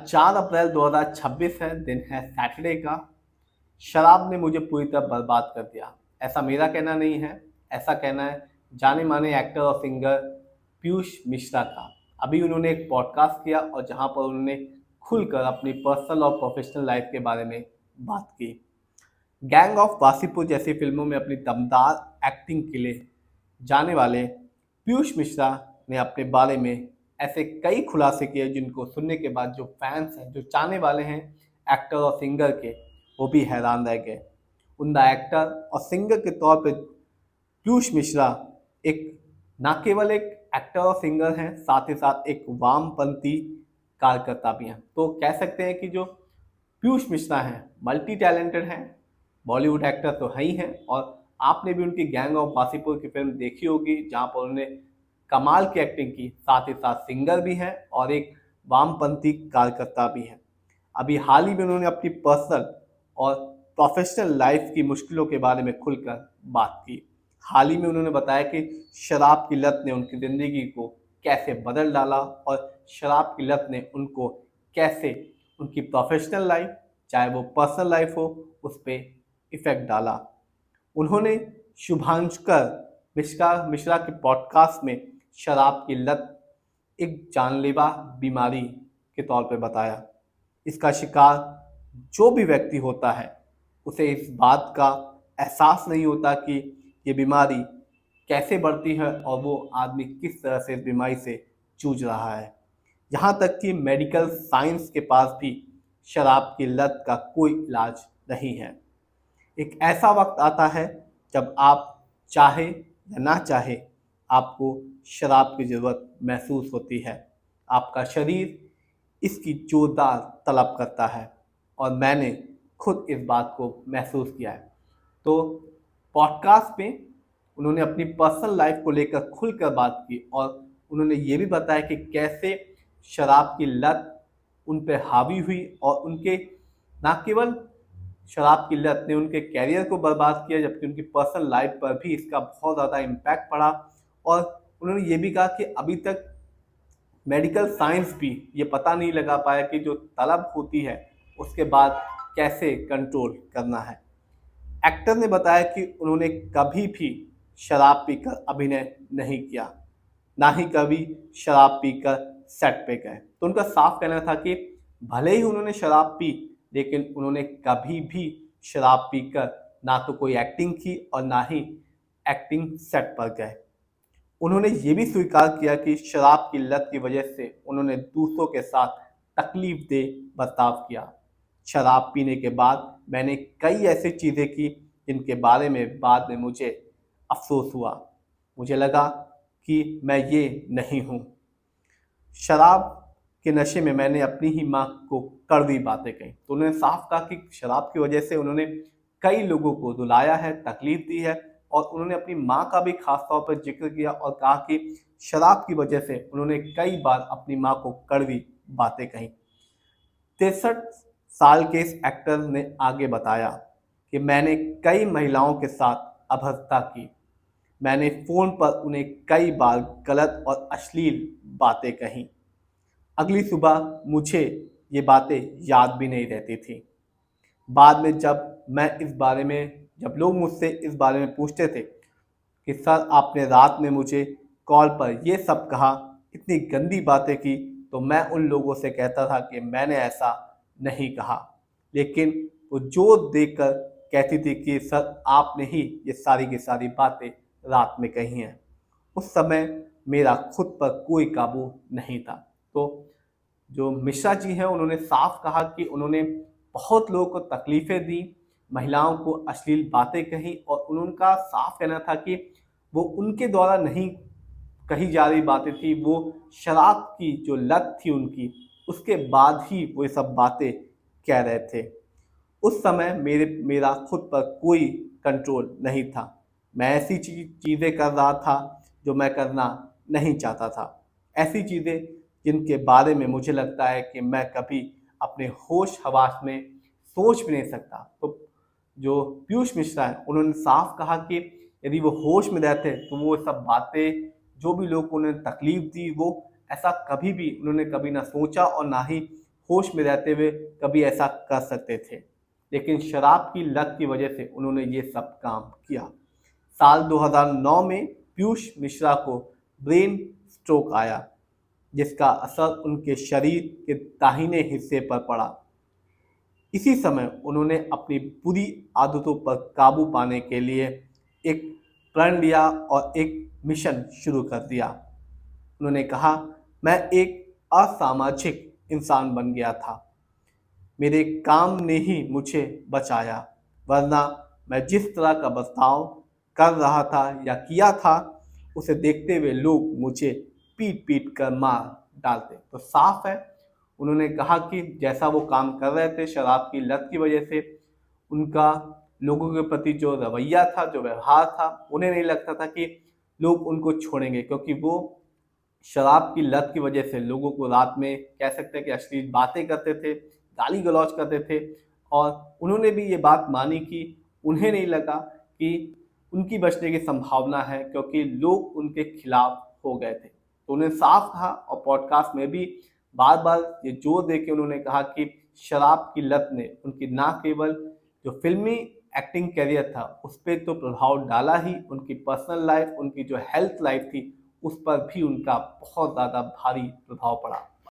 आज 4 अप्रैल 2026 है, दिन है सैटरडे का। शराब ने मुझे पूरी तरह बर्बाद कर दिया। ऐसा मेरा कहना नहीं है, ऐसा कहना है जाने माने एक्टर और सिंगर पीयूष मिश्रा का। अभी उन्होंने एक पॉडकास्ट किया और जहां पर उन्होंने खुलकर अपनी पर्सनल और प्रोफेशनल लाइफ के बारे में बात की। गैंग ऑफ वासीपुर जैसी फिल्मों में अपनी दमदार एक्टिंग के लिए जाने वाले पीयूष मिश्रा ने अपने बारे में ऐसे कई खुलासे किए जिनको सुनने के बाद जो फैंस हैं, जो चाहने वाले हैं एक्टर और सिंगर के, वो भी हैरान रह गए। उम्दा एक्टर और सिंगर के तौर पे पीयूष मिश्रा एक न केवल एक एक्टर और सिंगर हैं, साथ ही साथ एक वामपंथी कार्यकर्ता भी हैं। तो कह सकते हैं कि जो पीयूष मिश्रा हैं मल्टी टैलेंटेड हैं, बॉलीवुड एक्टर तो है ही हैं, और आपने भी उनकी गैंग ऑफ वासीपुर की फिल्म देखी होगी जहां पर उन्होंने कमाल की एक्टिंग की, साथ ही साथ सिंगर भी हैं और एक वामपंथी कार्यकर्ता भी हैं। अभी हाल ही में उन्होंने अपनी पर्सनल और प्रोफेशनल लाइफ की मुश्किलों के बारे में खुलकर बात की। हाल ही में उन्होंने बताया कि शराब की लत ने उनकी ज़िंदगी को कैसे बदल डाला और शराब की लत ने उनको कैसे उनकी प्रोफेशनल लाइफ, चाहे वो पर्सनल लाइफ हो, उस पर इफ़ेक्ट डाला। उन्होंने शुभांशकर मिश्रा के पॉडकास्ट में शराब की लत एक जानलेवा बीमारी के तौर पर बताया। इसका शिकार जो भी व्यक्ति होता है उसे इस बात का एहसास नहीं होता कि ये बीमारी कैसे बढ़ती है और वो आदमी किस तरह से इस बीमारी से जूझ रहा है। यहाँ तक कि मेडिकल साइंस के पास भी शराब की लत का कोई इलाज नहीं है। एक ऐसा वक्त आता है जब आप चाहे या ना चाहे आपको शराब की ज़रूरत महसूस होती है। आपका शरीर इसकी जोरदार तलब करता है और मैंने खुद इस बात को महसूस किया है। तो पॉडकास्ट में उन्होंने अपनी पर्सनल लाइफ को लेकर खुलकर बात की और उन्होंने ये भी बताया कि कैसे शराब की लत उन पर हावी हुई और उनके न केवल शराब की लत ने उनके कैरियर को बर्बाद किया, जबकि उनकी पर्सनल लाइफ पर भी इसका बहुत ज़्यादा इम्पैक्ट पड़ा। और उन्होंने ये भी कहा कि अभी तक मेडिकल साइंस भी ये पता नहीं लगा पाया कि जो तलब होती है उसके बाद कैसे कंट्रोल करना है। एक्टर ने बताया कि उन्होंने कभी भी शराब पीकर अभिनय नहीं किया, ना ही कभी शराब पीकर सेट पे गए। तो उनका साफ कहना था कि भले ही उन्होंने शराब पी, लेकिन उन्होंने कभी भी शराब पीकर ना तो कोई एक्टिंग की और ना ही एक्टिंग सेट पर गए। उन्होंने ये भी स्वीकार किया कि शराब की लत की वजह से उन्होंने दूसरों के साथ तकलीफदेह बर्ताव किया। शराब पीने के बाद मैंने कई ऐसी चीज़ें की जिनके बारे में बाद में मुझे अफसोस हुआ। मुझे लगा कि मैं ये नहीं हूँ। शराब के नशे में मैंने अपनी ही माँ को कड़वी बातें कही। तो उन्होंने साफ कहा कि शराब की वजह से उन्होंने कई लोगों को रुलाया है, तकलीफ दी है, और उन्होंने अपनी माँ का भी खास तौर पर जिक्र किया और कहा कि शराब की वजह से उन्होंने कई बार अपनी माँ को कड़वी बातें कही। 63 साल के इस एक्टर ने आगे बताया कि मैंने कई महिलाओं के साथ अभद्रता की। मैंने फ़ोन पर उन्हें कई बार गलत और अश्लील बातें कहीं। अगली सुबह मुझे ये बातें याद भी नहीं रहती थी। बाद में जब लोग मुझसे इस बारे में पूछते थे कि सर आपने रात में मुझे कॉल पर ये सब कहा, इतनी गंदी बातें की, तो मैं उन लोगों से कहता था कि मैंने ऐसा नहीं कहा। लेकिन वो जोर देकर कहती थी कि सर आपने ही ये सारी की सारी बातें रात में कही हैं। उस समय मेरा खुद पर कोई काबू नहीं था। तो जो मिश्रा जी हैं उन्होंने साफ कहा कि उन्होंने बहुत लोगों को तकलीफ़ें दी, महिलाओं को अश्लील बातें कही, और उनका साफ कहना था कि वो उनके द्वारा नहीं कही जा रही बातें थी, वो शराब की जो लत थी उनकी, उसके बाद ही वो ये सब बातें कह रहे थे। उस समय मेरा खुद पर कोई कंट्रोल नहीं था। मैं ऐसी चीज़ें कर रहा था जो मैं करना नहीं चाहता था। ऐसी चीज़ें जिनके बारे में मुझे लगता है कि मैं कभी अपने होश हवास में सोच भी नहीं सकता। तो जो पीयूष मिश्रा हैं उन्होंने साफ कहा कि यदि वो होश में रहते तो वो सब बातें, जो भी लोग को उन्हें तकलीफ दी, वो ऐसा कभी भी उन्होंने कभी ना सोचा और ना ही होश में रहते हुए कभी ऐसा कर सकते थे, लेकिन शराब की लत की वजह से उन्होंने ये सब काम किया। साल 2009 में पीयूष मिश्रा को ब्रेन स्ट्रोक आया, जिसका असर उनके शरीर के दाहिने हिस्से पर पड़ा। इसी समय उन्होंने अपनी बुरी आदतों पर काबू पाने के लिए एक प्रण लिया और एक मिशन शुरू कर दिया। उन्होंने कहा, मैं एक असामाजिक इंसान बन गया था। मेरे काम ने ही मुझे बचाया, वरना मैं जिस तरह का बर्ताव कर रहा था या किया था, उसे देखते हुए लोग मुझे पीट पीट कर मार डालते। तो साफ है, उन्होंने कहा कि जैसा वो काम कर रहे थे शराब की लत की वजह से, उनका लोगों के प्रति जो रवैया था, जो व्यवहार था, उन्हें नहीं लगता था कि लोग उनको छोड़ेंगे, क्योंकि वो शराब की लत की वजह से लोगों को रात में कह सकते हैं कि अश्लील बातें करते थे, गाली गलौज करते थे। और उन्होंने भी ये बात मानी कि उन्हें नहीं लगा कि उनकी बचने की संभावना है, क्योंकि लोग उनके खिलाफ हो गए थे। तो उन्हें साफ कहा और पॉडकास्ट में भी बार बार ये जोर दे के उन्होंने कहा कि शराब की लत ने उनकी ना केवल जो फिल्मी एक्टिंग करियर था उस पर तो प्रभाव डाला ही, उनकी पर्सनल लाइफ, उनकी जो हेल्थ लाइफ थी, उस पर भी उनका बहुत ज़्यादा भारी प्रभाव पड़ा।